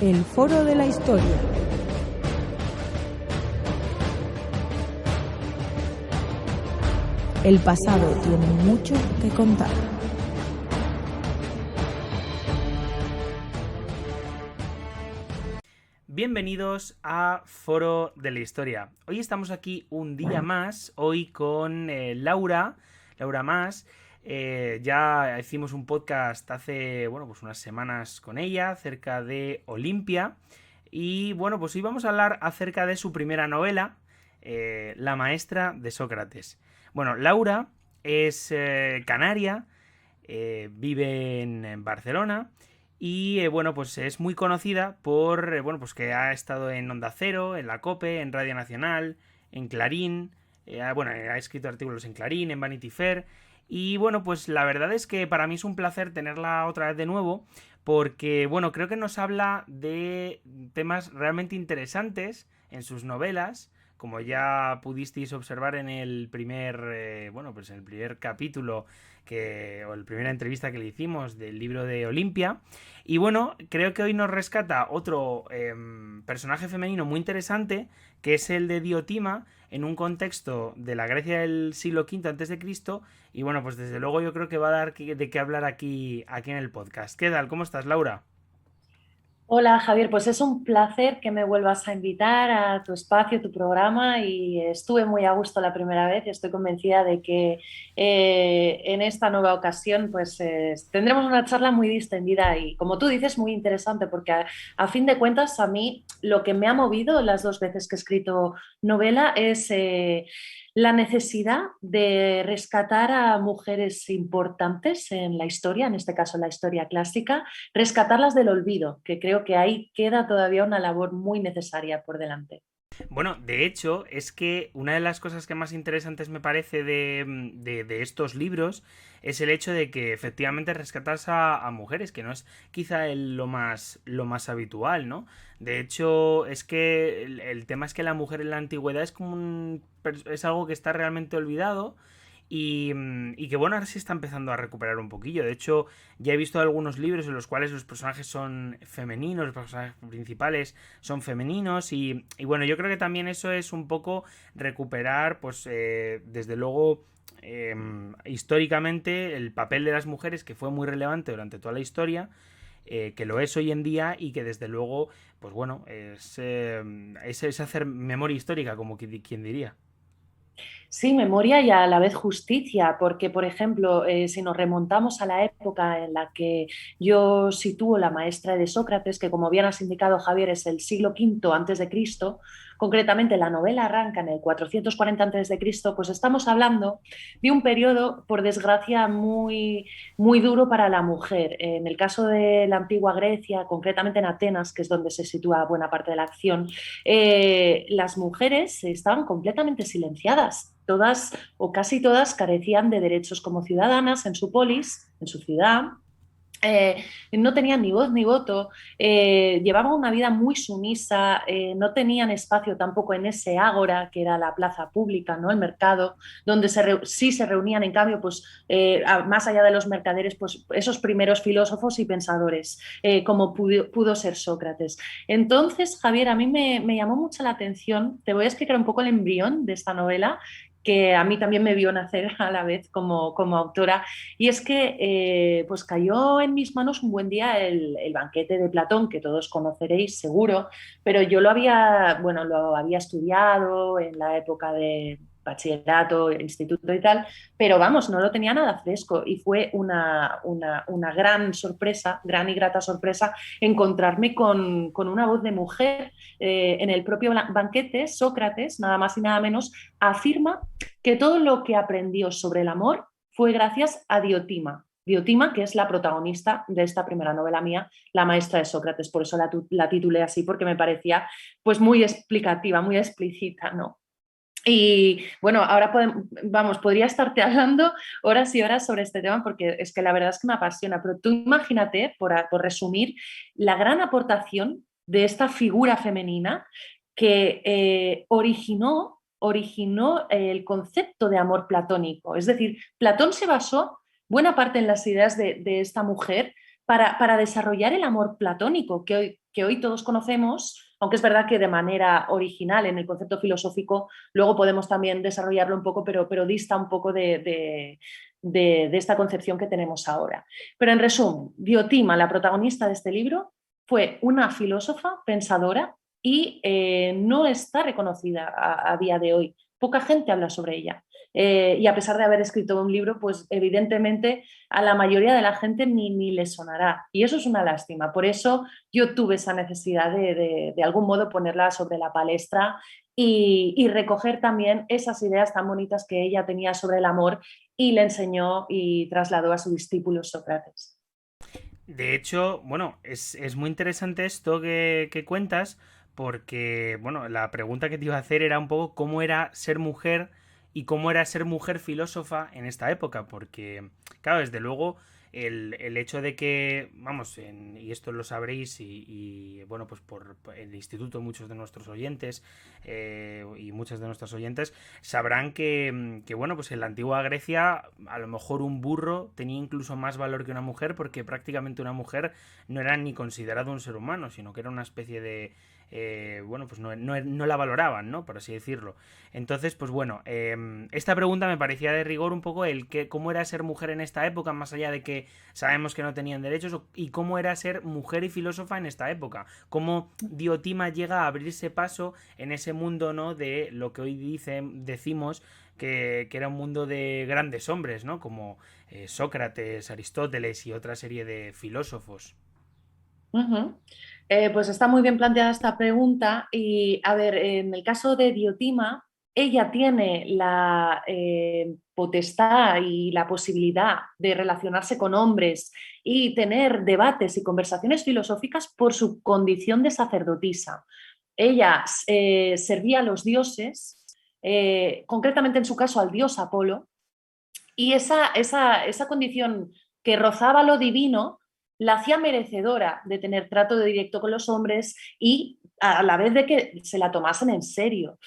El Foro de la Historia. El pasado tiene mucho que contar. Bienvenidos a Foro de la Historia. Hoy estamos aquí un día más, hoy con Laura Más. Ya hicimos un podcast hace, pues unas semanas con ella acerca de Olimpia. Y pues hoy vamos a hablar acerca de su primera novela, La maestra de Sócrates. Bueno, Laura es canaria, vive en Barcelona y pues es muy conocida por pues que ha estado en Onda Cero, en la COPE, en Radio Nacional, en Clarín, ha escrito artículos en Clarín, en Vanity Fair. Y pues la verdad es que para mí es un placer tenerla otra vez de nuevo, porque creo que nos habla de temas realmente interesantes en sus novelas, como ya pudisteis observar en el primer en el primer capítulo o la primera entrevista que le hicimos del libro de Olimpia. Y creo que hoy nos rescata otro personaje femenino muy interesante, que es el de Diotima, en un contexto de la Grecia del siglo V a.C. Y pues desde luego yo creo que va a dar de qué hablar aquí en el podcast. ¿Qué tal? ¿Cómo estás, Laura? Hola Javier, pues es un placer que me vuelvas a invitar a tu espacio, tu programa y estuve muy a gusto la primera vez y estoy convencida de que en esta nueva ocasión tendremos una charla muy distendida y como tú dices muy interesante porque a fin de cuentas a mí lo que me ha movido las dos veces que he escrito novela es la necesidad de rescatar a mujeres importantes en la historia, en este caso la historia clásica, rescatarlas del olvido, que creo que ahí queda todavía una labor muy necesaria por delante. Bueno, de hecho, es que una de las cosas que más interesantes me parece de estos libros es el hecho de que efectivamente rescatas a mujeres, que no es quizá lo más habitual, ¿no? De hecho, es que el tema es que la mujer en la antigüedad es como es algo que está realmente olvidado y que ahora sí está empezando a recuperar un poquillo. De hecho, ya he visto algunos libros en los cuales los personajes son femeninos, los personajes principales son femeninos y yo creo que también eso es un poco recuperar, desde luego, históricamente el papel de las mujeres, que fue muy relevante durante toda la historia, que lo es hoy en día y que desde luego, es hacer memoria histórica, como quien diría. Sí, memoria y a la vez justicia, porque, por ejemplo, si nos remontamos a la época en la que yo sitúo la maestra de Sócrates, que como bien has indicado, Javier, es el siglo V antes de Cristo, concretamente la novela arranca en el 440 antes de Cristo, pues estamos hablando de un periodo, por desgracia, muy, muy duro para la mujer. En el caso de la antigua Grecia, concretamente en Atenas, que es donde se sitúa buena parte de la acción, las mujeres estaban completamente silenciadas. Todas o casi todas carecían de derechos como ciudadanas en su polis, en su ciudad. No tenían ni voz ni voto, llevaban una vida muy sumisa, no tenían espacio tampoco en ese ágora que era la plaza pública, ¿no? El mercado, donde sí se reunían en cambio, más allá de los mercaderes, pues esos primeros filósofos y pensadores, como pudo ser Sócrates. Entonces, Javier, a mí me llamó mucho la atención, te voy a explicar un poco el embrión de esta novela, que a mí también me vio nacer a la vez como autora, y es que pues cayó en mis manos un buen día el banquete de Platón, que todos conoceréis seguro, pero yo lo había estudiado en la época de bachillerato, instituto y tal, pero vamos, no lo tenía nada fresco y fue una gran sorpresa, gran y grata sorpresa, encontrarme con una voz de mujer en el propio banquete. Sócrates, nada más y nada menos, afirma que todo lo que aprendió sobre el amor fue gracias a Diotima. Diotima, que es la protagonista de esta primera novela mía, La maestra de Sócrates. Por eso la titulé así, porque me parecía pues muy explicativa, muy explícita, ¿no? Y bueno, ahora podría estarte hablando horas y horas sobre este tema porque es que la verdad es que me apasiona, pero tú imagínate, por resumir, la gran aportación de esta figura femenina que originó el concepto de amor platónico. Es decir, Platón se basó buena parte en las ideas de esta mujer para desarrollar el amor platónico, que hoy que hoy todos conocemos, aunque es verdad que de manera original en el concepto filosófico, luego podemos también desarrollarlo un poco, pero dista un poco de esta concepción que tenemos ahora. Pero en resumen, Diotima, la protagonista de este libro, fue una filósofa pensadora y no está reconocida a día de hoy. Poca gente habla sobre ella. Y a pesar de haber escrito un libro, pues evidentemente a la mayoría de la gente ni le sonará. Y eso es una lástima. Por eso yo tuve esa necesidad de algún modo ponerla sobre la palestra y recoger también esas ideas tan bonitas que ella tenía sobre el amor y le enseñó y trasladó a su discípulo Sócrates. De hecho, bueno, es muy interesante esto que cuentas, porque, bueno, la pregunta que te iba a hacer era un poco cómo era ser mujer y cómo era ser mujer filósofa en esta época, porque, claro, desde luego, el hecho de que, vamos, y esto lo sabréis, bueno, pues por el instituto, muchos de nuestros oyentes y muchas de nuestras oyentes sabrán que, bueno, pues en la antigua Grecia a lo mejor un burro tenía incluso más valor que una mujer, porque prácticamente una mujer no era ni considerado un ser humano, sino que era una especie de... bueno, pues no la valoraban, ¿no? Por así decirlo. Entonces, pues bueno, esta pregunta me parecía de rigor un poco el que cómo era ser mujer en esta época, más allá de que sabemos que no tenían derechos, y cómo era ser mujer y filósofa en esta época. Cómo Diotima llega a abrirse paso en ese mundo, ¿no? De lo que hoy decimos que era un mundo de grandes hombres, ¿no? Como Sócrates, Aristóteles y otra serie de filósofos. Uh-huh. Pues está muy bien planteada esta pregunta y, a ver, en el caso de Diotima, ella tiene la potestad y la posibilidad de relacionarse con hombres y tener debates y conversaciones filosóficas por su condición de sacerdotisa. Ella servía a los dioses, concretamente en su caso al dios Apolo, y esa condición que rozaba lo divino la hacía merecedora de tener trato de directo con los hombres y a la vez de que se la tomasen en serio.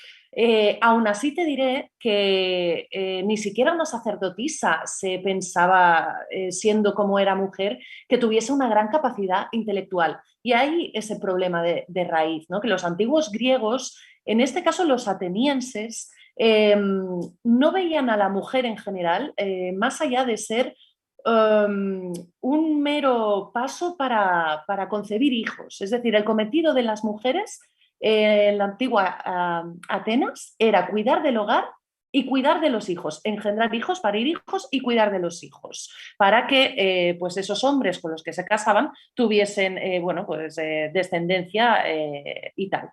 Aún así te diré que ni siquiera una sacerdotisa se pensaba, siendo como era mujer, que tuviese una gran capacidad intelectual. Y hay ese problema de raíz, ¿no? Que los antiguos griegos, en este caso los atenienses, no veían a la mujer en general, más allá de ser un mero paso para concebir hijos. Es decir, el cometido de las mujeres en la antigua Atenas era cuidar del hogar y cuidar de los hijos, engendrar hijos, parir hijos y cuidar de los hijos, para que pues esos hombres con los que se casaban tuviesen bueno, pues, descendencia y tal.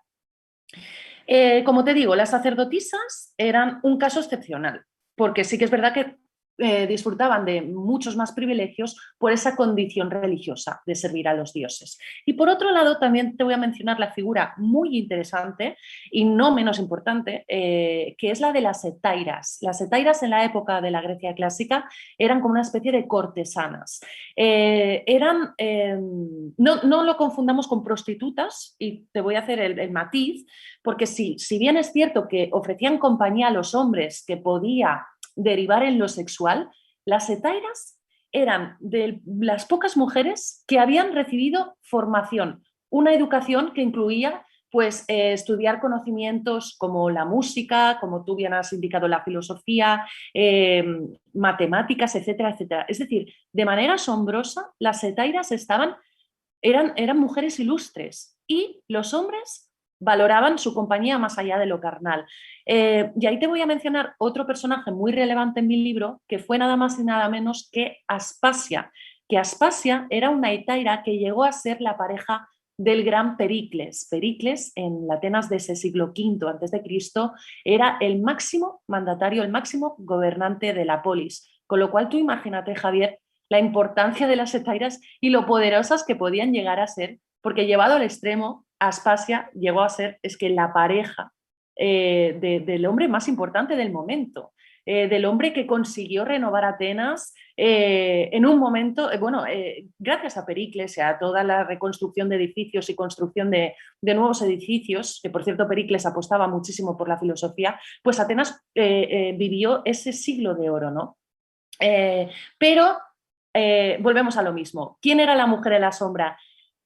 Como te digo, las sacerdotisas eran un caso excepcional, porque sí que es verdad que disfrutaban de muchos más privilegios por esa condición religiosa de servir a los dioses. Y por otro lado, también te voy a mencionar la figura muy interesante y no menos importante, que es la de las hetairas. Las hetairas en la época de la Grecia clásica eran como una especie de cortesanas. No lo confundamos con prostitutas, y te voy a hacer el matiz, porque si bien es cierto que ofrecían compañía a los hombres que podía derivar en lo sexual, las hetairas eran de las pocas mujeres que habían recibido formación, una educación que incluía pues estudiar conocimientos como la música, como tú bien has indicado, la filosofía, matemáticas, etcétera, etcétera. Es decir, de manera asombrosa, las hetairas eran mujeres ilustres y los hombres valoraban su compañía más allá de lo carnal. Y ahí te voy a mencionar otro personaje muy relevante en mi libro, que fue nada más y nada menos que Aspasia era una hetaira que llegó a ser la pareja del gran Pericles. Pericles, en la Atenas de ese siglo V a.C., era el máximo mandatario, el máximo gobernante de la polis. Con lo cual tú imagínate, Javier, la importancia de las hetairas y lo poderosas que podían llegar a ser, porque llevado al extremo, Aspasia llegó a ser, es que la pareja del hombre más importante del momento, del hombre que consiguió renovar Atenas en un momento, bueno, gracias a Pericles y a toda la reconstrucción de edificios y construcción de nuevos edificios, que por cierto Pericles apostaba muchísimo por la filosofía, pues Atenas vivió ese siglo de oro, ¿no? Pero volvemos a lo mismo. ¿Quién era la mujer en la sombra?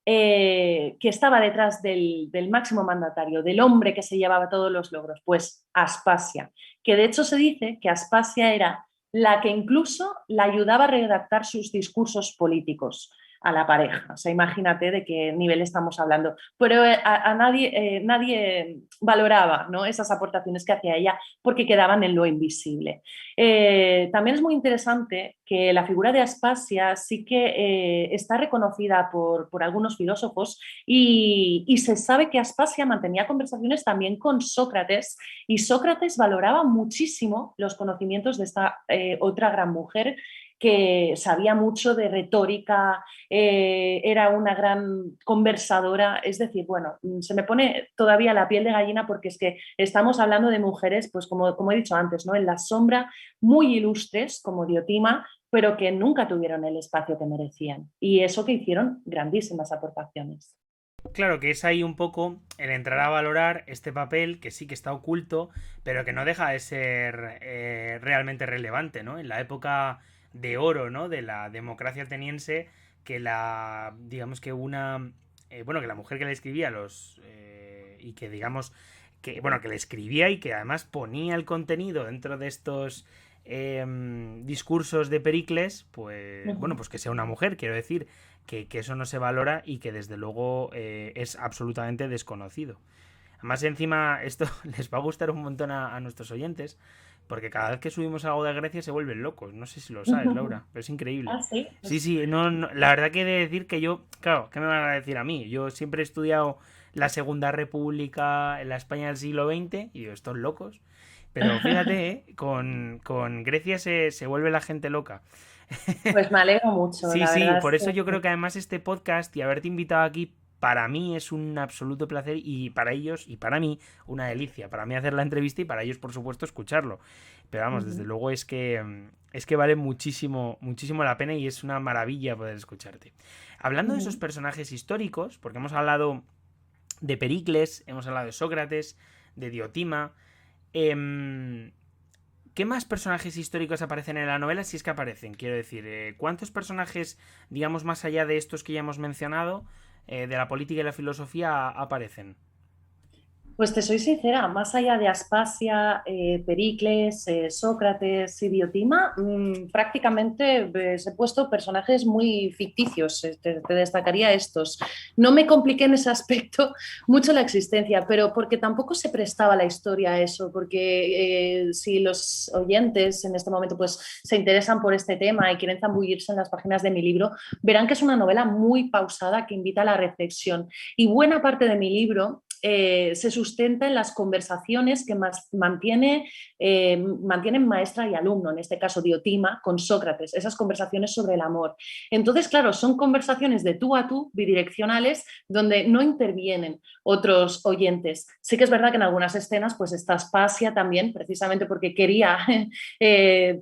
que estaba detrás del máximo mandatario, del hombre que se llevaba todos los logros? Pues Aspasia, que de hecho se dice que Aspasia era la que incluso la ayudaba a redactar sus discursos políticos a la pareja. O sea, imagínate de qué nivel estamos hablando. Pero a nadie valoraba, ¿no?, esas aportaciones que hacía ella porque quedaban en lo invisible. También es muy interesante que la figura de Aspasia sí que está reconocida por algunos filósofos y se sabe que Aspasia mantenía conversaciones también con Sócrates, y Sócrates valoraba muchísimo los conocimientos de esta otra gran mujer que sabía mucho de retórica, era una gran conversadora. Es decir, bueno, se me pone todavía la piel de gallina porque es que estamos hablando de mujeres, pues como he dicho antes, ¿no?, en la sombra, muy ilustres como Diotima, pero que nunca tuvieron el espacio que merecían. Y eso que hicieron grandísimas aportaciones. Claro que es ahí un poco el entrar a valorar este papel que sí que está oculto, pero que no deja de ser realmente relevante, ¿no? En la época de oro, ¿no?, de la democracia ateniense, que digamos que bueno, que la mujer que le escribía y que digamos, bueno, que le escribía y que además ponía el contenido dentro de estos discursos de Pericles, pues, bueno, pues que sea una mujer, quiero decir, que eso no se valora y que desde luego es absolutamente desconocido. Además, encima, esto les va a gustar un montón a nuestros oyentes, porque cada vez que subimos algo de Grecia se vuelven locos. No sé si lo sabes, Laura, pero es increíble. Ah, sí. Sí, sí, no, la verdad que he de decir que yo, claro, ¿qué me van a decir a mí? Yo siempre he estudiado la Segunda República en la España del siglo XX y digo, estos locos. Pero fíjate, con Grecia se vuelve la gente loca. Pues me alegro mucho, Sí, la sí, verdad es por eso que yo creo que además este podcast y haberte invitado aquí para mí es un absoluto placer y para ellos y para mí una delicia. Para mí hacer la entrevista y para ellos, por supuesto, escucharlo. Pero vamos, desde luego es que vale muchísimo, muchísimo la pena y es una maravilla poder escucharte. Hablando de esos personajes históricos, porque hemos hablado de Pericles, hemos hablado de Sócrates, de Diotima. em, ¿Qué más personajes históricos aparecen en la novela? Si es que aparecen, quiero decir, ¿cuántos personajes, digamos, más allá de estos que ya hemos mencionado, de la política y la filosofía, aparecen? Pues te soy sincera, más allá de Aspasia, Pericles, Sócrates y Diotima, prácticamente he puesto personajes muy ficticios. Te destacaría estos. No me compliqué en ese aspecto mucho la existencia, pero porque tampoco se prestaba la historia a eso, porque si los oyentes en este momento pues, se interesan por este tema y quieren zambullirse en las páginas de mi libro, verán que es una novela muy pausada que invita a la reflexión. Y buena parte de mi libro se sustenta en las conversaciones que mantienen maestra y alumno, en este caso Diotima, con Sócrates, esas conversaciones sobre el amor. Entonces, claro, son conversaciones de tú a tú, bidireccionales, donde no intervienen otros oyentes. Sí que es verdad que en algunas escenas pues está Aspasia también, precisamente porque quería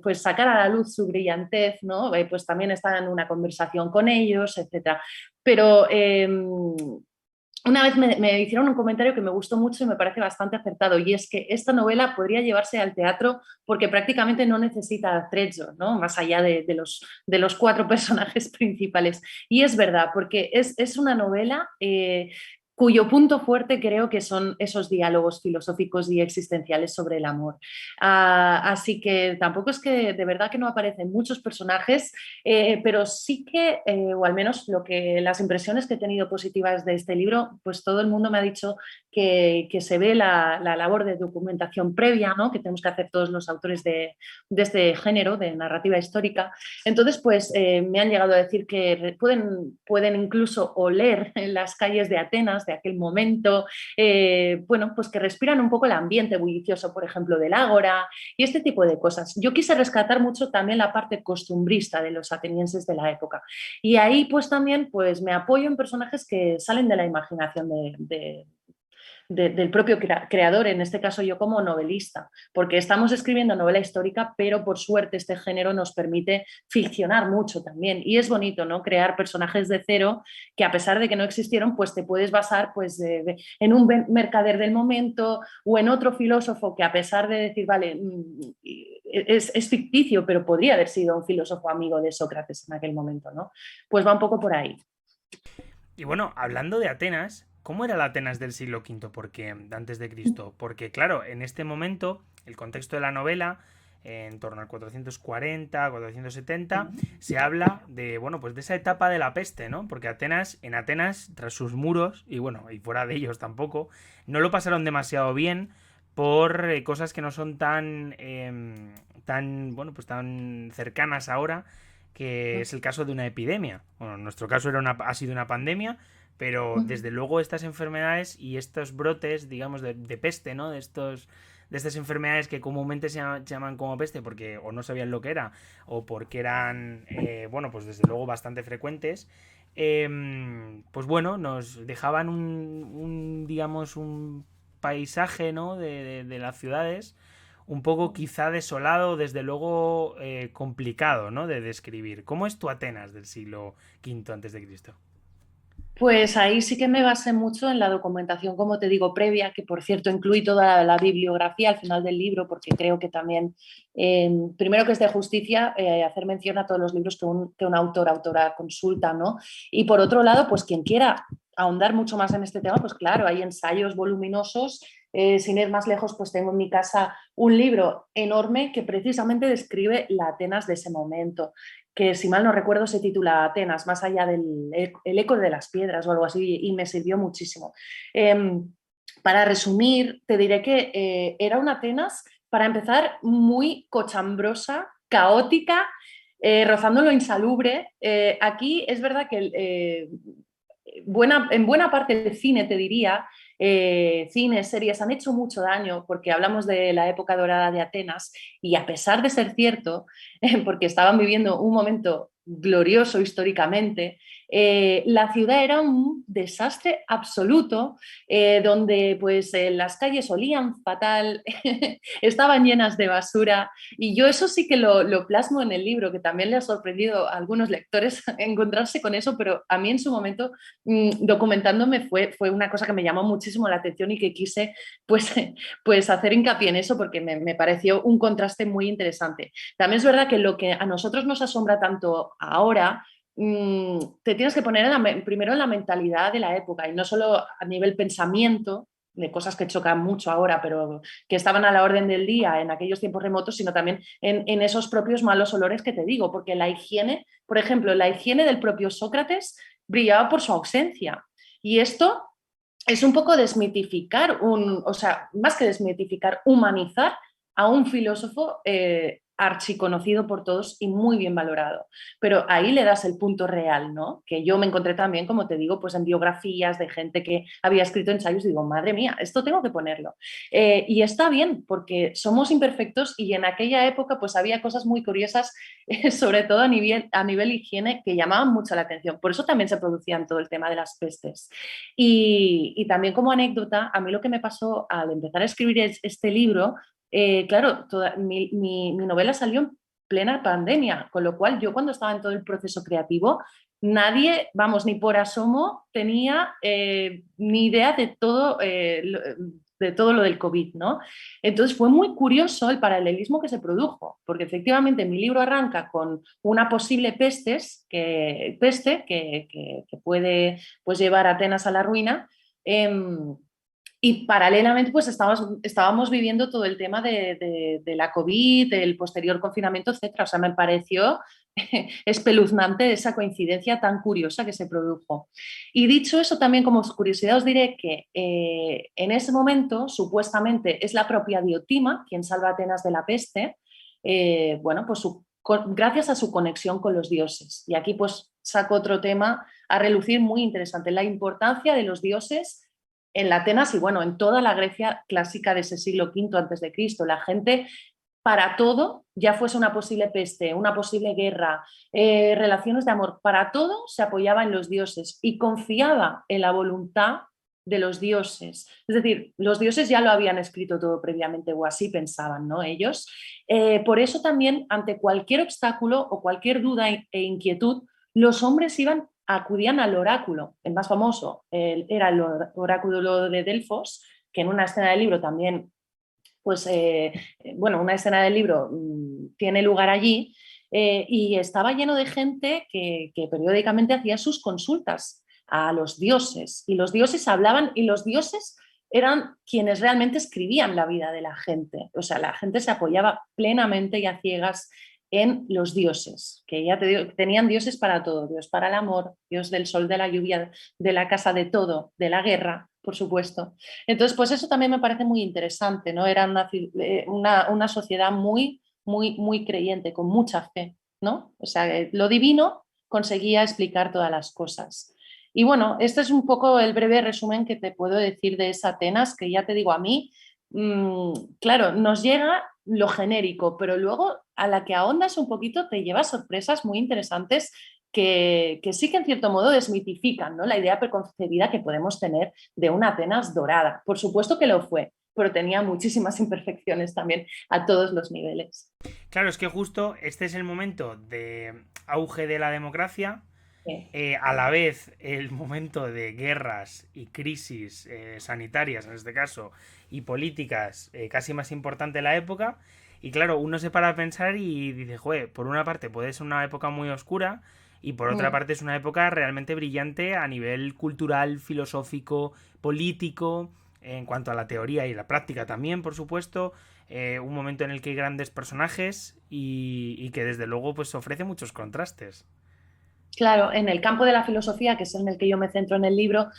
pues sacar a la luz su brillantez, ¿no? Pues también está en una conversación con ellos, etc. Pero una vez me hicieron un comentario que me gustó mucho y me parece bastante acertado, y es que esta novela podría llevarse al teatro porque prácticamente no necesita attrezzo, ¿no?, más allá de los cuatro personajes principales. Y es verdad, porque es una novela cuyo punto fuerte creo que son esos diálogos filosóficos y existenciales sobre el amor. Así que tampoco es que de verdad que no aparecen muchos personajes, pero sí que, o al menos las impresiones que he tenido positivas de este libro, pues todo el mundo me ha dicho que se ve la labor de documentación previa, ¿no?, que tenemos que hacer todos los autores de este género, de narrativa histórica. Entonces, pues me han llegado a decir que pueden incluso oler en las calles de Atenas de aquel momento, bueno, pues que respiran un poco el ambiente bullicioso, por ejemplo, del ágora y este tipo de cosas. Yo quise rescatar mucho también la parte costumbrista de los atenienses de la época, y ahí pues también pues me apoyo en personajes que salen de la imaginación del propio creador, en este caso yo como novelista, porque estamos escribiendo novela histórica, pero por suerte este género nos permite ficcionar mucho también, y es bonito, ¿no?, crear personajes de cero que a pesar de que no existieron, pues te puedes basar pues en un mercader del momento o en otro filósofo que a pesar de decir, vale, es ficticio, pero podría haber sido un filósofo amigo de Sócrates en aquel momento, ¿no? Pues va un poco por ahí. Y bueno, hablando de Atenas, ¿cómo era la Atenas del siglo V antes de Cristo? Porque claro, en este momento, el contexto de la novela, en torno al 440, 470, se habla de, bueno, pues de esa etapa de la peste, ¿no? Porque en Atenas, tras sus muros, y bueno, y fuera de ellos tampoco, no lo pasaron demasiado bien por cosas que no son bueno, pues tan cercanas ahora, que es el caso de una epidemia. Bueno, en nuestro caso ha sido una pandemia, pero desde luego estas enfermedades y estos brotes, digamos, de peste, ¿no? De estas enfermedades que comúnmente se llaman como peste porque o no sabían lo que era o porque eran, bueno, pues desde luego bastante frecuentes, pues bueno, nos dejaban digamos, un paisaje, ¿no? De las ciudades un poco quizá desolado, desde luego complicado, ¿no? De describir. ¿Cómo es tu Atenas del siglo V antes de Cristo? Pues ahí sí que me basé mucho en la documentación, como te digo, previa, que por cierto incluí toda la bibliografía al final del libro, porque creo que también, primero que es de justicia, hacer mención a todos los libros que un autor, autora consulta, ¿no? Y por otro lado, pues quien quiera ahondar mucho más en este tema, pues claro, hay ensayos voluminosos. Sin ir más lejos, pues tengo en mi casa un libro enorme que precisamente describe la Atenas de ese momento, que si mal no recuerdo se titula Atenas, más allá del el eco de las piedras o algo así, y me sirvió muchísimo. Para resumir, te diré que era una Atenas, para empezar, muy cochambrosa, caótica, rozando lo insalubre. Aquí es verdad que en buena parte del cine, te diría, cines, series han hecho mucho daño porque hablamos de la época dorada de Atenas y a pesar de ser cierto, porque estaban viviendo un momento glorioso históricamente, la ciudad era un desastre absoluto, donde pues las calles olían fatal, estaban llenas de basura y yo eso sí que lo plasmo en el libro, que también le ha sorprendido a algunos lectores encontrarse con eso, pero a mí en su momento documentándome fue una cosa que me llamó muchísimo la atención y que quise pues, pues hacer hincapié en eso porque me pareció un contraste muy interesante. También es verdad que lo que a nosotros nos asombra tanto ahora, te tienes que poner primero en la mentalidad de la época y no solo a nivel pensamiento, de cosas que chocan mucho ahora, pero que estaban a la orden del día en aquellos tiempos remotos, sino también en esos propios malos olores que te digo, porque la higiene, por ejemplo, la higiene del propio Sócrates brillaba por su ausencia. Y esto es un poco desmitificar, o sea, más que desmitificar, humanizar a un filósofo archiconocido por todos y muy bien valorado. Pero ahí le das el punto real, ¿no? Que yo me encontré también, como te digo, pues en biografías de gente que había escrito ensayos y digo, madre mía, esto tengo que ponerlo. Y está bien, porque somos imperfectos y en aquella época pues había cosas muy curiosas, sobre todo a nivel higiene, que llamaban mucho la atención. Por eso también se producían todo el tema de las pestes. Y también como anécdota, a mí lo que me pasó al empezar a escribir este libro, claro, mi novela salió en plena pandemia, con lo cual yo cuando estaba en todo el proceso creativo, nadie, vamos, ni por asomo tenía ni idea de todo lo del COVID, ¿no? Entonces fue muy curioso el paralelismo que se produjo, porque efectivamente mi libro arranca con una posible peste que puede pues, llevar a Atenas a la ruina. Y paralelamente, pues estábamos viviendo todo el tema de la COVID, del posterior confinamiento, etcétera. O sea, me pareció espeluznante esa coincidencia tan curiosa que se produjo. Y dicho eso, también como curiosidad os diré que en ese momento, supuestamente, es la propia Diotima quien salva a Atenas de la peste, bueno, pues gracias a su conexión con los dioses. Y aquí pues saco otro tema a relucir muy interesante, la importancia de los dioses en la Atenas y bueno, en toda la Grecia clásica de ese siglo V antes de Cristo. La gente para todo, ya fuese una posible peste, una posible guerra, relaciones de amor, para todo se apoyaba en los dioses y confiaba en la voluntad de los dioses. Es decir, los dioses ya lo habían escrito todo previamente o así pensaban, ¿no? Ellos. Por eso también, ante cualquier obstáculo o cualquier duda e inquietud, los hombres acudían al oráculo. El más famoso era el oráculo de Delfos, que en una escena del libro también, pues, bueno, una escena del libro tiene lugar allí, y estaba lleno de gente que periódicamente hacía sus consultas a los dioses, y los dioses hablaban, y los dioses eran quienes realmente escribían la vida de la gente. O sea, la gente se apoyaba plenamente y a ciegas en los dioses, que ya te digo, tenían dioses para todo: Dios para el amor, Dios del sol, de la lluvia, de la casa, de todo, de la guerra, por supuesto. Entonces, pues eso también me parece muy interesante, ¿no? Era una sociedad muy, muy, muy creyente, con mucha fe, ¿no? O sea, lo divino conseguía explicar todas las cosas. Y bueno, este es un poco el breve resumen que te puedo decir de esa Atenas, que ya te digo, a mí, claro, nos llega lo genérico, pero luego a la que ahondas un poquito te lleva sorpresas muy interesantes que sí que en cierto modo desmitifican, ¿no?, la idea preconcebida que podemos tener de una Atenas dorada. Por supuesto que lo fue, pero tenía muchísimas imperfecciones también a todos los niveles. Claro, es que justo este es el momento de auge de la democracia, Sí. a la vez el momento de guerras y crisis sanitarias, en este caso, y políticas casi más importante de la época. Y claro, uno se para a pensar y dice, joder, por una parte puede ser una época muy oscura y por otra Mm. parte es una época realmente brillante a nivel cultural, filosófico, político, en cuanto a la teoría y la práctica también, por supuesto. Un momento en el que hay grandes personajes y que desde luego pues ofrece muchos contrastes. Claro, en el campo de la filosofía, que es en el que yo me centro en el libro,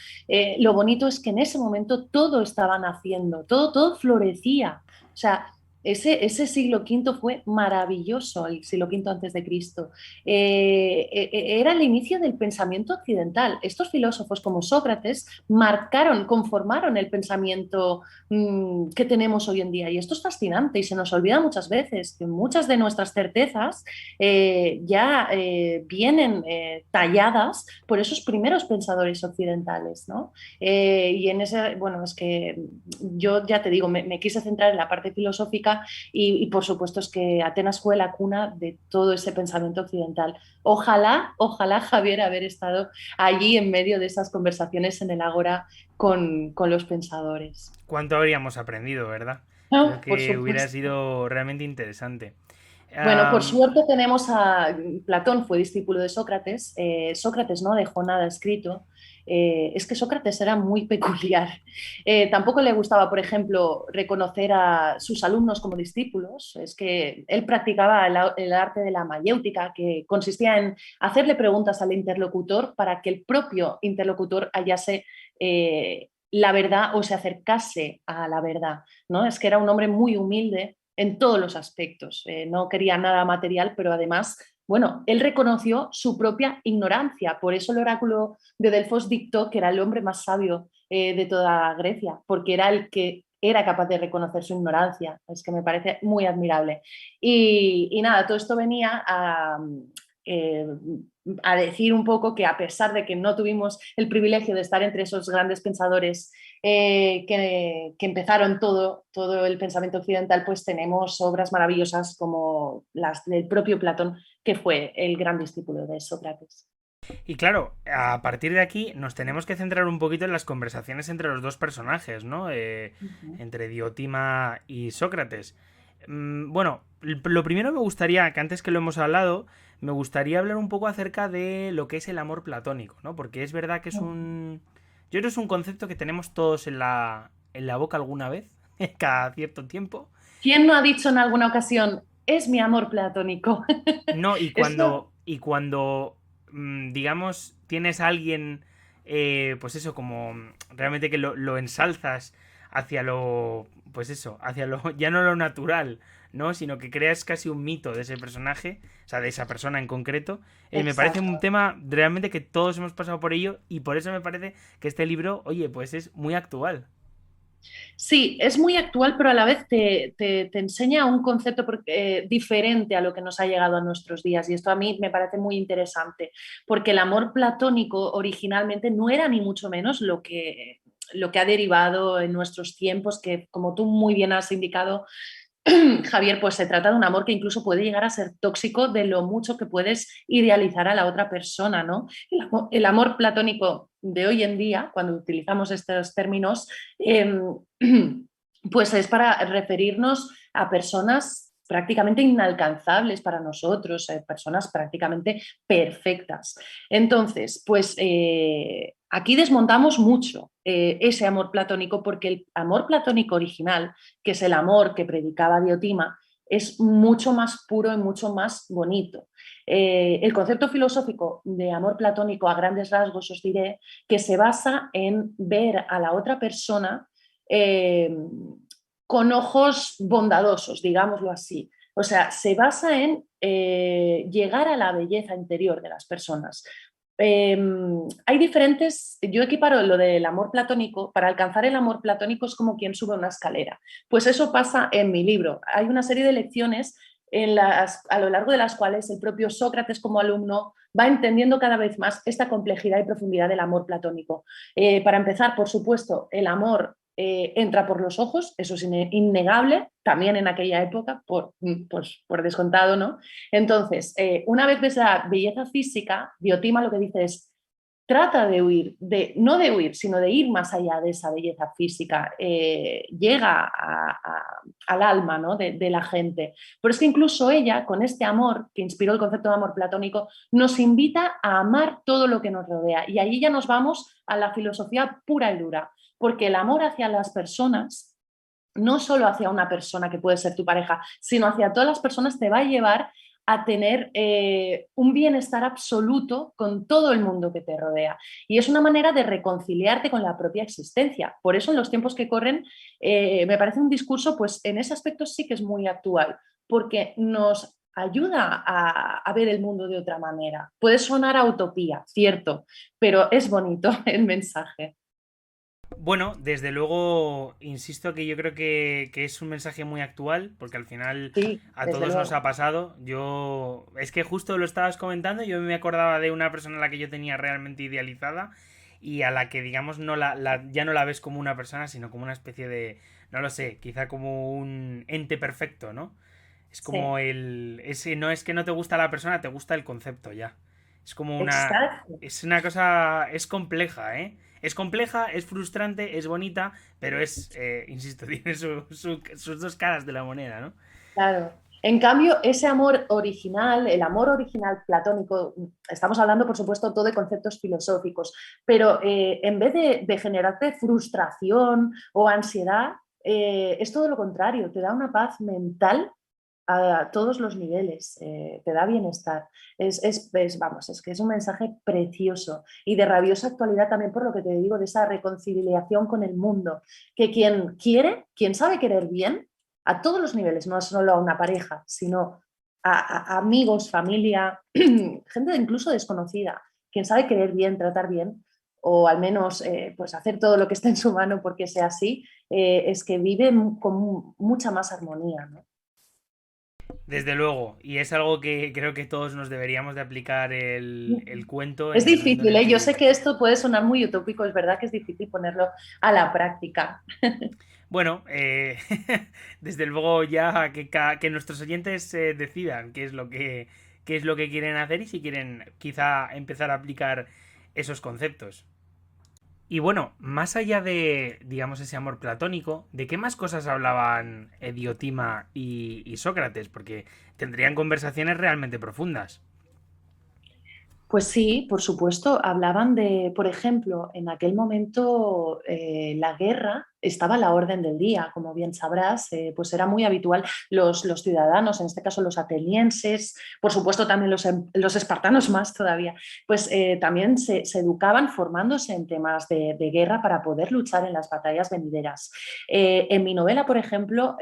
lo bonito es que en ese momento todo estaba naciendo, todo florecía. O sea, ese siglo quinto fue maravilloso, el siglo quinto antes de Cristo. Era el inicio del pensamiento occidental. Estos filósofos como Sócrates marcaron, conformaron el pensamiento que tenemos hoy en día. Y esto es fascinante y se nos olvida muchas veces que muchas de nuestras certezas ya vienen talladas por esos primeros pensadores occidentales, ¿no? Y en ese, bueno, es que yo ya te digo, me quise centrar en la parte filosófica y por supuesto es que Atenas fue la cuna de todo ese pensamiento occidental. Ojalá, ojalá, Javier, haber estado allí en medio de esas conversaciones en el Ágora con los pensadores. ¿Cuánto habríamos aprendido, verdad? Creo No, por que hubiera supuesto. sido realmente interesante. Bueno, por Am, suerte tenemos a Platón, fue discípulo de Sócrates. Sócrates no dejó nada escrito. Es que Sócrates era muy peculiar. Tampoco le gustaba, por ejemplo, reconocer a sus alumnos como discípulos. Es que él practicaba el arte de la mayéutica, que consistía en hacerle preguntas al interlocutor para que el propio interlocutor hallase la verdad o se acercase a la verdad, ¿no? Es que era un hombre muy humilde en todos los aspectos. No quería nada material, pero además, bueno, él reconoció su propia ignorancia. Por eso el oráculo de Delfos dictó que era el hombre más sabio de toda Grecia, porque era el que era capaz de reconocer su ignorancia. Es que me parece muy admirable. Y nada, todo esto venía eh, a decir un poco que a pesar de que no tuvimos el privilegio de estar entre esos grandes pensadores que empezaron todo el pensamiento occidental, pues tenemos obras maravillosas como las del propio Platón, que fue el gran discípulo de Sócrates. y claro, a partir de aquí nos tenemos que centrar un poquito en las conversaciones entre los dos personajes, ¿no? Uh-huh. Entre Diotima y Sócrates. Bueno, lo primero me gustaría, que antes que lo hemos hablado, me gustaría hablar un poco acerca de lo que es el amor platónico, ¿no? Porque es verdad que es un... Yo creo que es un concepto que tenemos todos en la boca alguna vez, cada cierto tiempo. ¿Quién no ha dicho en alguna ocasión, es mi amor platónico? No, Esto, y cuando digamos, tienes a alguien, pues eso, como realmente que lo ensalzas hacia lo, pues eso, hacia lo, ya no lo natural, ¿no? Sino que creas casi un mito de ese personaje, o sea, de esa persona en concreto. Me parece un exacto. tema realmente que todos hemos pasado por ello y por eso me parece que este libro, oye, pues es muy actual. Sí, es muy actual, pero a la vez te enseña un concepto diferente a lo que nos ha llegado a nuestros días. Y esto a mí me parece muy interesante, porque el amor platónico originalmente no era ni mucho menos lo que ha derivado en nuestros tiempos, que como tú muy bien has indicado, Javier, pues se trata de un amor que incluso puede llegar a ser tóxico de lo mucho que puedes idealizar a la otra persona, ¿no? El amor platónico de hoy en día, cuando utilizamos estos términos, pues es para referirnos a personas prácticamente inalcanzables para nosotros, personas prácticamente perfectas. Entonces, pues aquí desmontamos mucho ese amor platónico, porque el amor platónico original, que es el amor que predicaba Diotima, es mucho más puro y mucho más bonito. El concepto filosófico de amor platónico, a grandes rasgos, os diré que se basa en ver a la otra persona con ojos bondadosos, digámoslo así. O sea, se basa en llegar a la belleza interior de las personas. Hay diferentes, yo equiparo lo del amor platónico, para alcanzar el amor platónico es como quien sube una escalera. Pues eso pasa en mi libro. Hay una serie de lecciones a lo largo de las cuales el propio Sócrates como alumno va entendiendo cada vez más esta complejidad y profundidad del amor platónico. Para empezar, por supuesto, el amor entra por los ojos, eso es innegable, también en aquella época, por descontado, ¿no? Entonces, una vez ves la belleza física, Diotima lo que dice es, trata de huir, no de huir, sino de ir más allá de esa belleza física, llega al alma, ¿no? de la gente. Pero es que incluso ella, con este amor que inspiró el concepto de amor platónico, nos invita a amar todo lo que nos rodea. Y allí ya nos vamos a la filosofía pura y dura, porque el amor hacia las personas, no solo hacia una persona que puede ser tu pareja, sino hacia todas las personas, te va a llevar a tener un bienestar absoluto con todo el mundo que te rodea. Y es una manera de reconciliarte con la propia existencia. Por eso en los tiempos que corren me parece un discurso, pues en ese aspecto sí que es muy actual, porque nos ayuda a ver el mundo de otra manera. Puede sonar a utopía, cierto, pero es bonito el mensaje. Bueno, desde luego, insisto que yo creo que es un mensaje muy actual, porque al final Sí, a desde todos nos ha luego. pasado. Yo, es que justo lo estabas comentando, yo me acordaba de una persona a la que yo tenía realmente idealizada y a la que, digamos, ya no la ves como una persona, sino como una especie de, no lo sé, quizá como un ente perfecto, ¿no? Es como Sí, no es que no te gusta la persona, te gusta el concepto ya. Es como una, exacto. es una cosa, es compleja, ¿eh? Es compleja, es frustrante, es bonita, pero insisto, tiene sus dos caras de la moneda, ¿no? Claro. En cambio, ese amor original, el amor original platónico, estamos hablando, por supuesto, todo de conceptos filosóficos, pero en vez de generarte frustración o ansiedad, es todo lo contrario, te da una paz mental a todos los niveles, te da bienestar. Vamos, es que es un mensaje precioso y de rabiosa actualidad también por lo que te digo, de esa reconciliación con el mundo, que quien quiere, quien sabe querer bien, a todos los niveles, no solo a una pareja, sino a amigos, familia, gente incluso desconocida, quien sabe querer bien, tratar bien, o al menos pues hacer todo lo que esté en su mano porque sea así, es que vive con mucha más armonía, ¿no? Desde luego, y es algo que creo que todos nos deberíamos de aplicar el cuento Es en el mundo en difícil, el ¿eh? que Yo sé que vivimos. esto puede sonar muy utópico, es verdad que es difícil ponerlo a la práctica. Bueno, desde luego ya que nuestros oyentes decidan qué es lo que quieren hacer y si quieren quizá empezar a aplicar esos conceptos. Y bueno, más allá de, digamos, ese amor platónico, ¿de qué más cosas hablaban Diotima y Sócrates? Porque tendrían conversaciones realmente profundas. Pues sí, por supuesto, hablaban de, por ejemplo, en aquel momento la guerra estaba a la orden del día, como bien sabrás, pues era muy habitual los ciudadanos, en este caso los atenienses, por supuesto también los espartanos más todavía, pues también se educaban formándose en temas de guerra para poder luchar en las batallas venideras. En mi novela, por ejemplo,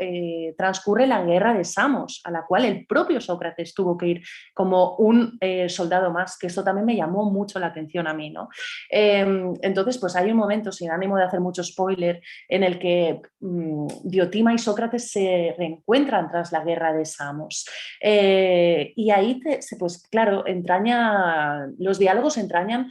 transcurre la guerra de Samos, a la cual el propio Sócrates tuvo que ir como un soldado más, que esto también me llamó mucho la atención a mí, ¿no? Entonces, pues hay un momento, sin ánimo de hacer mucho spoiler, en el que Diotima y Sócrates se reencuentran tras la guerra de Samos. Y ahí, pues claro, los diálogos entrañan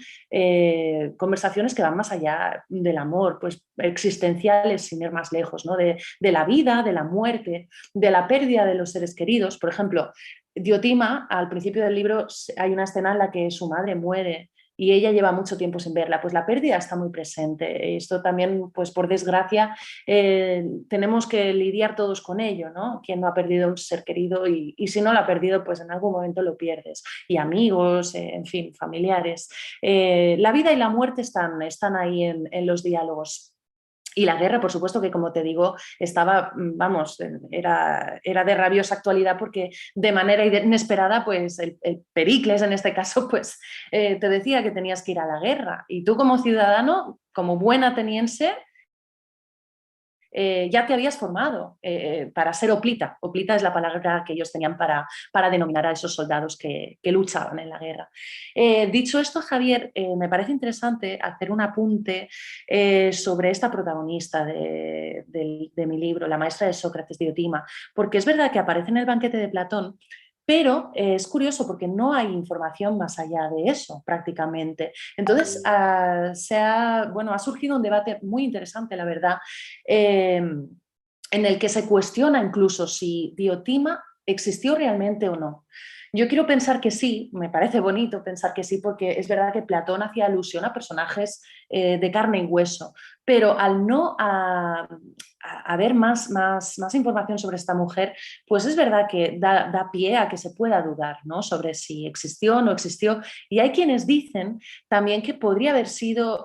conversaciones que van más allá del amor, pues existenciales, sin ir más lejos, ¿no? De la vida, de la muerte, de la pérdida de los seres queridos. Por ejemplo, Diotima, al principio del libro hay una escena en la que su madre muere y ella lleva mucho tiempo sin verla. Pues la pérdida está muy presente. Esto también, pues por desgracia, tenemos que lidiar todos con ello, ¿no? Quien no ha perdido un ser querido y si no lo ha perdido, pues en algún momento lo pierdes. Y amigos, en fin, familiares. La vida y la muerte están ahí en los diálogos. Y la guerra, por supuesto que como te digo, estaba, vamos, era de rabiosa actualidad porque de manera inesperada, pues el Pericles en este caso, pues te decía que tenías que ir a la guerra. Y tú como ciudadano, como buen ateniense, ya te habías formado para ser hoplita. Hoplita es la palabra que ellos tenían para denominar a esos soldados que luchaban en la guerra. Dicho esto, Javier, me parece interesante hacer un apunte sobre esta protagonista de mi libro, La maestra de Sócrates, Diotima, porque es verdad que aparece en el banquete de Platón, pero es curioso porque no hay información más allá de eso prácticamente. Entonces, ha surgido un debate muy interesante, la verdad, en el que se cuestiona incluso si Diotima existió realmente o no. Yo quiero pensar que sí, me parece bonito pensar que sí, porque es verdad que Platón hacía alusión a personajes de carne y hueso, pero al no haber más información sobre esta mujer, pues es verdad que da pie a que se pueda dudar, ¿no? Sobre si existió o no existió. Y hay quienes dicen también que podría haber sido,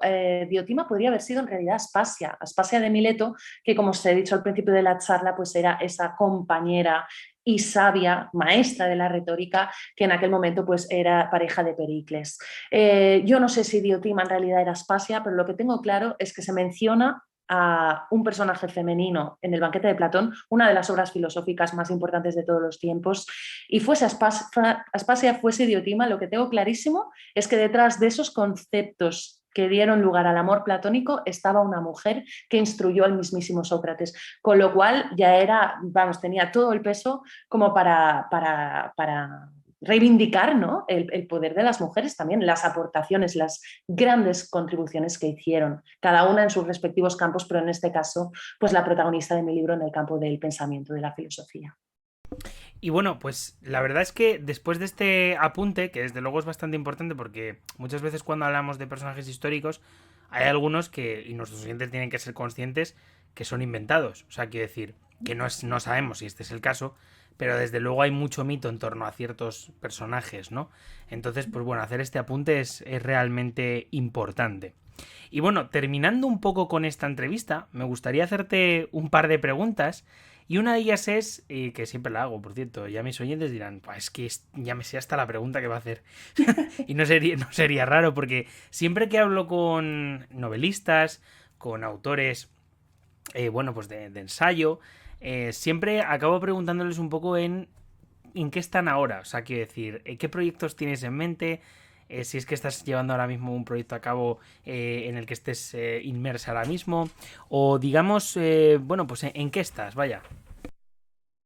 Diotima podría haber sido en realidad Aspasia de Mileto, que como os he dicho al principio de la charla, pues era esa compañera y sabia maestra de la retórica que en aquel momento pues era pareja de Pericles. Yo no sé si Diotima en realidad era Aspasia, pero lo que tengo claro es que se menciona a un personaje femenino en el banquete de Platón, una de las obras filosóficas más importantes de todos los tiempos, y fuese Aspasia, fuese Diotima, lo que tengo clarísimo es que detrás de esos conceptos que dieron lugar al amor platónico estaba una mujer que instruyó al mismísimo Sócrates, con lo cual ya era, vamos, tenía todo el peso como para reivindicar, ¿no? El poder de las mujeres también, las aportaciones, las grandes contribuciones que hicieron, cada una en sus respectivos campos, pero en este caso, pues la protagonista de mi libro en el campo del pensamiento, de la filosofía. Y bueno, pues la verdad es que después de este apunte, que desde luego es bastante importante porque muchas veces cuando hablamos de personajes históricos hay algunos que, y nuestros oyentes tienen que ser conscientes, que son inventados. O sea, quiero decir, que no sabemos si este es el caso, pero desde luego hay mucho mito en torno a ciertos personajes, ¿no? Entonces, pues bueno, hacer este apunte es realmente importante. Y bueno, terminando un poco con esta entrevista, me gustaría hacerte un par de preguntas. Y una de ellas es, que siempre la hago, por cierto, ya mis oyentes dirán, es que ya me sé hasta la pregunta que va a hacer. Y no sería raro, porque siempre que hablo con novelistas, con autores, bueno, pues de ensayo, siempre acabo preguntándoles un poco en qué están ahora. O sea, quiero decir, qué proyectos tienes en mente, si es que estás llevando ahora mismo un proyecto a cabo en el que estés inmersa ahora mismo, o digamos, bueno, pues en qué estás, vaya.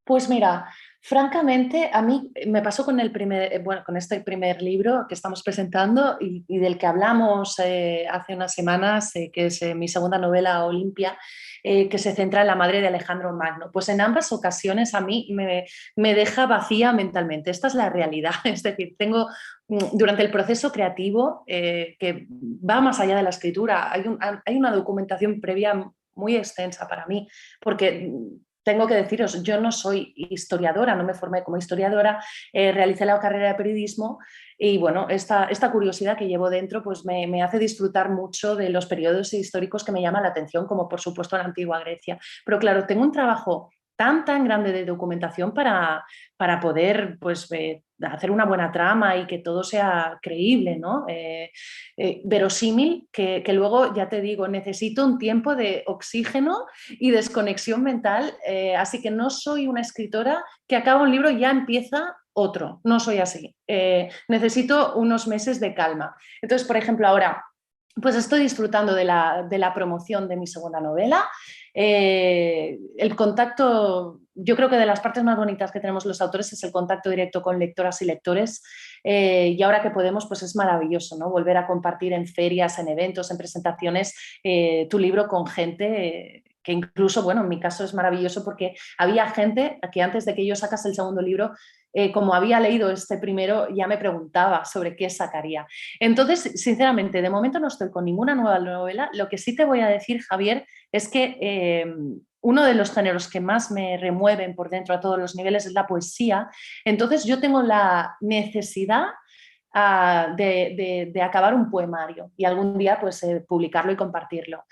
Pues mira, francamente, a mí me pasó con con este primer libro que estamos presentando y del que hablamos hace unas semanas, que es mi segunda novela, Olimpia, que se centra en la madre de Alejandro Magno. Pues en ambas ocasiones a mí me deja vacía mentalmente. Esta es la realidad. Es decir, tengo durante el proceso creativo que va más allá de la escritura. Hay una documentación previa muy extensa para mí, porque tengo que deciros, yo no soy historiadora, no me formé como historiadora, realicé la carrera de periodismo y bueno, esta curiosidad que llevo dentro pues me hace disfrutar mucho de los periodos históricos que me llaman la atención, como por supuesto la antigua Grecia. Pero claro, tengo un trabajo tan grande de documentación para poder pues, hacer una buena trama y que todo sea creíble, ¿no? Verosímil, que luego, ya te digo, necesito un tiempo de oxígeno y desconexión mental, así que no soy una escritora que acaba un libro y ya empieza otro, no soy así. Necesito unos meses de calma. Entonces, por ejemplo, ahora pues estoy disfrutando de la promoción de mi segunda novela. El contacto, yo creo que de las partes más bonitas que tenemos los autores es el contacto directo con lectoras y lectores, y ahora que podemos, pues es maravilloso, ¿no? Volver a compartir en ferias, en eventos, en presentaciones, tu libro con gente que incluso, bueno, en mi caso es maravilloso porque había gente que antes de que yo sacase el segundo libro como había leído este primero, ya me preguntaba sobre qué sacaría. Entonces, sinceramente, de momento no estoy con ninguna nueva novela. Lo que sí te voy a decir, Javier, es que uno de los géneros que más me remueven por dentro a todos los niveles es la poesía. Entonces, yo tengo la necesidad de acabar un poemario y algún día pues publicarlo y compartirlo.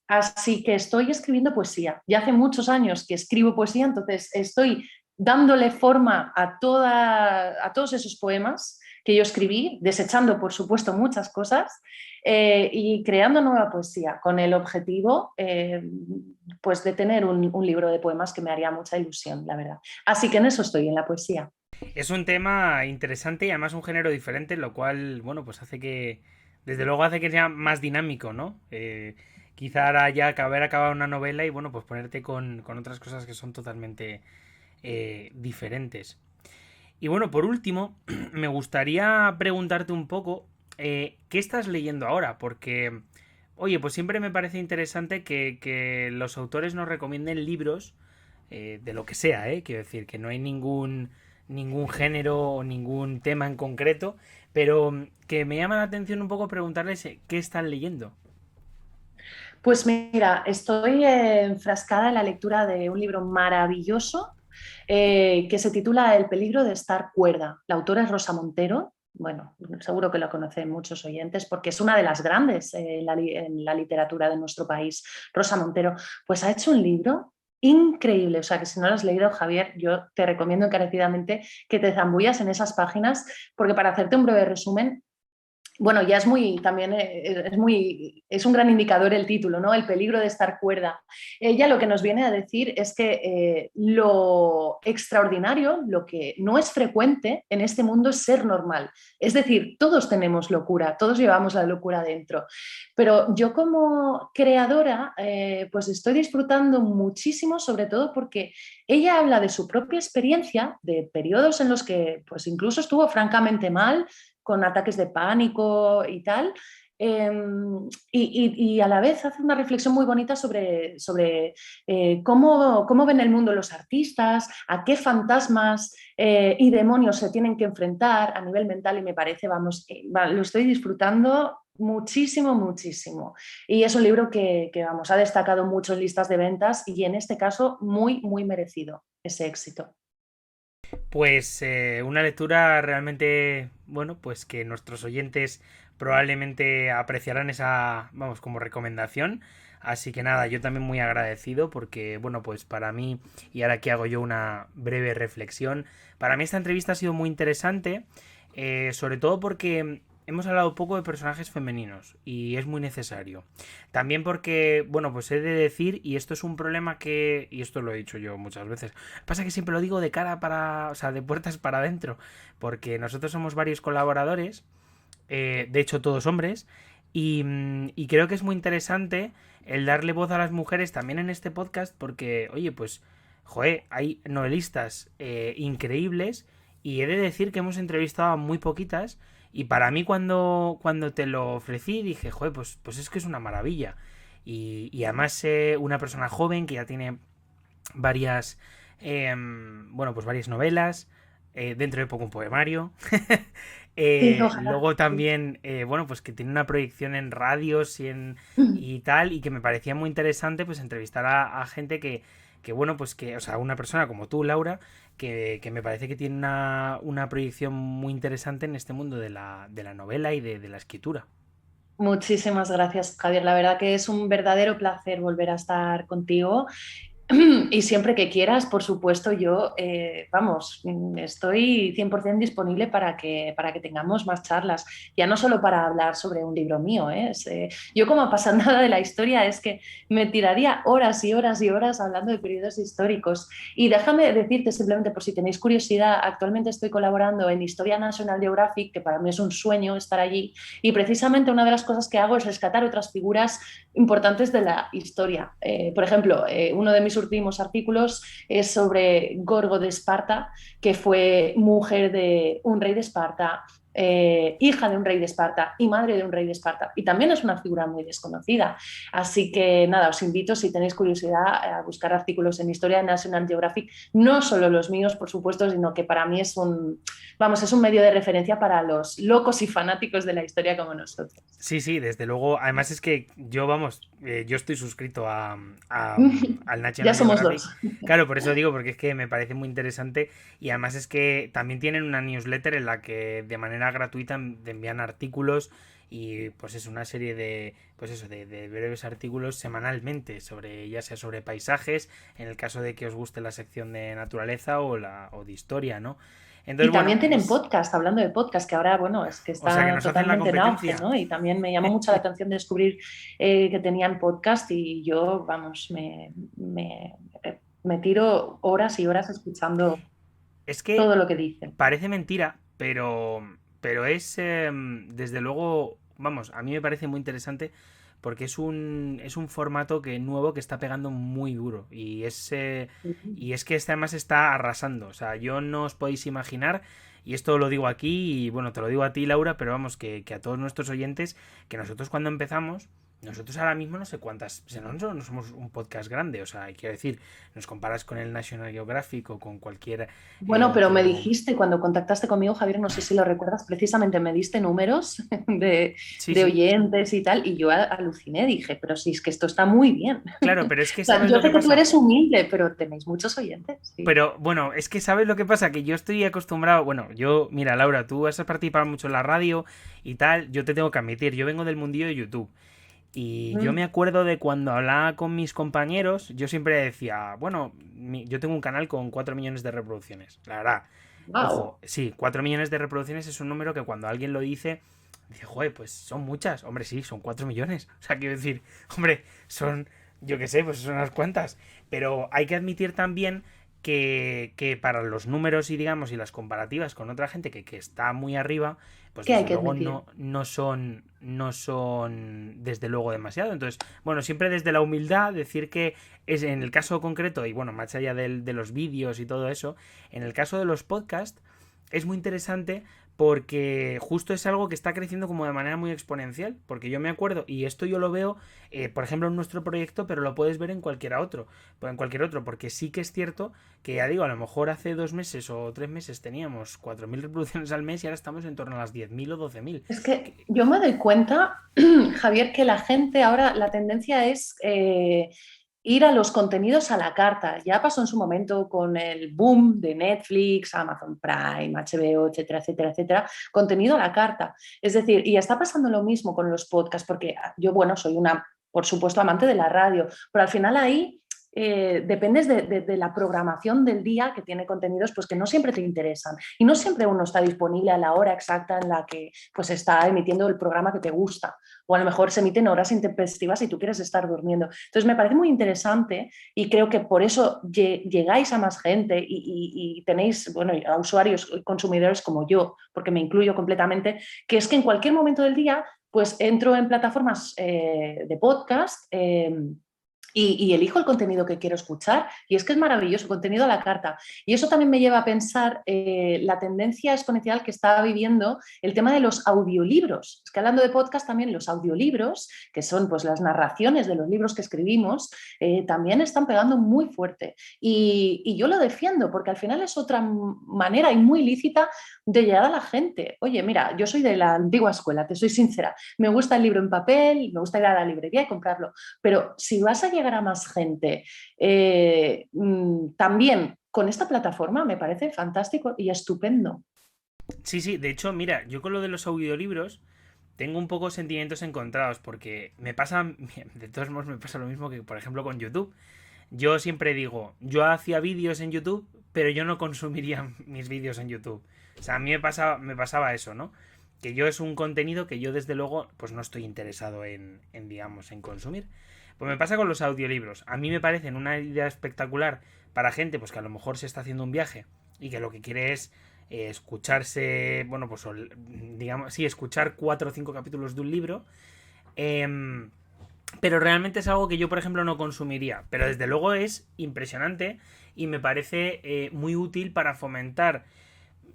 Así que estoy escribiendo poesía. Ya hace muchos años que escribo poesía, entonces estoy dándole forma a todos esos poemas que yo escribí, desechando, por supuesto, muchas cosas y creando nueva poesía con el objetivo pues de tener un libro de poemas que me haría mucha ilusión, la verdad. Así que en eso estoy, en la poesía. Es un tema interesante y además un género diferente, lo cual, bueno, pues hace que, desde luego hace que sea más dinámico, ¿no? Quizá ahora ya haber acabado una novela y, bueno, pues ponerte con otras cosas que son totalmente diferentes. Y bueno, por último, me gustaría preguntarte un poco, ¿qué estás leyendo ahora? Porque, oye, pues siempre me parece interesante que los autores nos recomienden libros de lo que sea, ¿eh? Quiero decir, que no hay ningún género o ningún tema en concreto, pero que me llama la atención un poco preguntarles qué están leyendo. Pues mira, estoy enfrascada en la lectura de un libro maravilloso que se titula El peligro de estar cuerda. La autora es Rosa Montero. Bueno, seguro que lo conocen muchos oyentes porque es una de las grandes en la literatura de nuestro país. Rosa Montero, pues ha hecho un libro increíble. O sea, que si no lo has leído, Javier, yo te recomiendo encarecidamente que te zambullas en esas páginas porque para hacerte un breve resumen, bueno, ya es muy, también es un gran indicador el título, ¿no? El peligro de estar cuerda. Ella lo que nos viene a decir es que lo extraordinario, lo que no es frecuente en este mundo es ser normal. Es decir, todos tenemos locura, todos llevamos la locura dentro. Pero yo como creadora, pues estoy disfrutando muchísimo, sobre todo porque ella habla de su propia experiencia, de periodos en los que pues incluso estuvo francamente mal, con ataques de pánico y tal. Y a la vez hace una reflexión muy bonita sobre cómo ven el mundo los artistas, a qué fantasmas y demonios se tienen que enfrentar a nivel mental y me parece, vamos, lo estoy disfrutando muchísimo, muchísimo. Y es un libro vamos, ha destacado mucho en listas de ventas y en este caso muy, muy merecido ese éxito. Pues una lectura realmente, bueno, pues que nuestros oyentes probablemente apreciarán esa, vamos, como recomendación. Así que nada, yo también muy agradecido porque, bueno, pues para mí, y ahora aquí hago yo una breve reflexión, para mí esta entrevista ha sido muy interesante, sobre todo porque hemos hablado poco de personajes femeninos y es muy necesario. También porque, bueno, pues he de decir, y esto es un problema que, y esto lo he dicho yo muchas veces, pasa que siempre lo digo de cara para, o sea, de puertas para adentro, porque nosotros somos varios colaboradores, de hecho todos hombres, y creo que es muy interesante el darle voz a las mujeres también en este podcast, porque, oye, pues, joder, hay novelistas increíbles, y he de decir que hemos entrevistado a muy poquitas, y para mí cuando te lo ofrecí dije, joder, pues es que es una maravilla. Y además una persona joven que ya tiene varias, bueno, pues varias novelas, dentro de poco un poemario. Sí, ojalá. Luego también, bueno, pues que tiene una proyección en radios y tal, y que me parecía muy interesante pues entrevistar a gente que, bueno, pues que, o sea, una persona como tú, Laura, que me parece que tiene una proyección muy interesante en este mundo de la novela y de la escritura. Muchísimas gracias, Javier. La verdad que es un verdadero placer volver a estar contigo. Y siempre que quieras, por supuesto, yo, vamos, estoy 100% disponible para que tengamos más charlas, ya no solo para hablar sobre un libro mío, ¿eh? Yo como apasionada de la historia es que me tiraría horas y horas y horas hablando de periodos históricos. Y déjame decirte simplemente, por si tenéis curiosidad, actualmente estoy colaborando en Historia National Geographic, que para mí es un sueño estar allí, y precisamente una de las cosas que hago es rescatar otras figuras importantes de la historia. Por ejemplo, uno de mis últimos artículos es sobre Gorgo de Esparta, que fue mujer de un rey de Esparta, hija de un rey de Esparta y madre de un rey de Esparta. Y también es una figura muy desconocida. Así que nada, os invito, si tenéis curiosidad, a buscar artículos en Historia de National Geographic, no solo los míos, por supuesto, sino que para mí es un medio de referencia para los locos y fanáticos de la historia como nosotros. Sí, sí, desde luego. Además es que yo, vamos, yo estoy suscrito al Ya National somos Geographic. dos. Claro, por eso digo, porque es que me parece muy interesante y además es que también tienen una newsletter en la que de manera gratuita te envían artículos y pues es una serie de, pues eso, de breves artículos semanalmente sobre, ya sea sobre paisajes, en el caso de que os guste la sección de naturaleza o de historia, ¿no? Y Entonces, bueno, también tienen podcast, hablando de podcast, que ahora, bueno, es que o sea que está nos hacen la totalmente en auge, competencia. ¿no? Y también me llamó mucho la atención descubrir que tenían podcast y yo, vamos, me tiro horas y horas escuchando Es que todo lo que dicen. parece mentira, pero es, desde luego, vamos, a mí me parece muy interesante porque es un formato nuevo que está pegando muy duro y es que este además está arrasando. O sea, yo no os podéis imaginar, y esto lo digo aquí, y bueno, te lo digo a ti, Laura, pero vamos, que a todos nuestros oyentes, que nosotros cuando empezamos, nosotros ahora mismo no sé cuántas, o sea, no somos un podcast grande, o sea, quiero decir, nos comparas con el National Geographic o con cualquier Bueno, pero me otro. dijiste cuando contactaste conmigo, Javier, no sé si lo recuerdas, precisamente me diste números Sí, de sí. oyentes y tal, y yo aluciné, dije, pero sí, es que esto está muy bien. Claro, pero es que O sea, sabes yo lo sé que que tú pasa. eres humilde, pero tenéis muchos oyentes, sí. Pero bueno, es que sabes lo que pasa, que yo estoy acostumbrado. Bueno, yo, mira, Laura, tú has participado mucho en la radio y tal. Yo te tengo que admitir, yo vengo del mundillo de YouTube. Y yo me Mm. acuerdo de cuando hablaba con mis compañeros, yo siempre decía, bueno, yo tengo un canal con 4 millones de reproducciones. La verdad, Wow. ojo, sí, 4 millones de reproducciones es un número que cuando alguien lo dice, joder, pues son muchas. Hombre, sí, son 4 millones. O sea, quiero decir, hombre, son, yo qué sé, pues son unas cuantas. Pero hay que admitir también que para los números y digamos y las comparativas con otra gente que está muy arriba, pues ¿Qué hay desde que luego admitir? no son desde luego demasiado. Entonces, bueno, siempre desde la humildad decir que es en el caso concreto, y bueno, más allá de los vídeos y todo eso, en el caso de los podcasts, es muy interesante porque justo es algo que está creciendo como de manera muy exponencial, porque yo me acuerdo, y esto yo lo veo, por ejemplo, en nuestro proyecto, pero lo puedes ver en cualquier otro, porque sí que es cierto que, ya digo, a lo mejor hace 2 meses o 3 meses teníamos 4.000 reproducciones al mes y ahora estamos en torno a las 10.000 o 12.000. Es que yo me doy cuenta, Javier, que la gente ahora, la tendencia es ir a los contenidos a la carta. Ya pasó en su momento con el boom de Netflix, Amazon Prime, HBO, etcétera, etcétera, etcétera, contenido a la carta. Es decir, y está pasando lo mismo con los podcasts, porque yo, bueno, soy una, por supuesto, amante de la radio, pero al final ahí dependes de la programación del día que tiene contenidos pues que no siempre te interesan y no siempre uno está disponible a la hora exacta en la que pues está emitiendo el programa que te gusta o a lo mejor se emiten horas intempestivas y tú quieres estar durmiendo. Entonces me parece muy interesante y creo que por eso llegáis a más gente y tenéis, bueno, a usuarios, consumidores como yo, porque me incluyo completamente, que es que en cualquier momento del día pues entro en plataformas de podcast y elijo el contenido que quiero escuchar y es que es maravilloso, contenido a la carta. Y eso también me lleva a pensar la tendencia exponencial que está viviendo el tema de los audiolibros. Es que hablando de podcast también los audiolibros, que son pues las narraciones de los libros que escribimos, también están pegando muy fuerte. Y yo lo defiendo porque al final es otra manera y muy lícita de llegar a la gente. Oye, mira, yo soy de la antigua escuela, te soy sincera. Me gusta el libro en papel, me gusta ir a la librería y comprarlo. Pero si vas a llegar a más gente, también con esta plataforma me parece fantástico y estupendo. Sí, sí, de hecho, mira, yo con lo de los audiolibros tengo un poco sentimientos encontrados porque me pasa, de todos modos me pasa lo mismo que por ejemplo con YouTube. Yo siempre digo, yo hacía vídeos en YouTube, pero yo no consumiría mis vídeos en YouTube. O sea, a mí me pasaba eso, ¿no? Que yo es un contenido que yo desde luego pues no estoy interesado digamos, en consumir. Pues me pasa con los audiolibros. A mí me parecen una idea espectacular para gente pues que a lo mejor se está haciendo un viaje y que lo que quiere es escucharse, bueno, pues digamos, sí, escuchar 4 o 5 capítulos de un libro. Eh, pero realmente es algo que yo, por ejemplo, no consumiría. Pero desde luego es impresionante y me parece muy útil para fomentar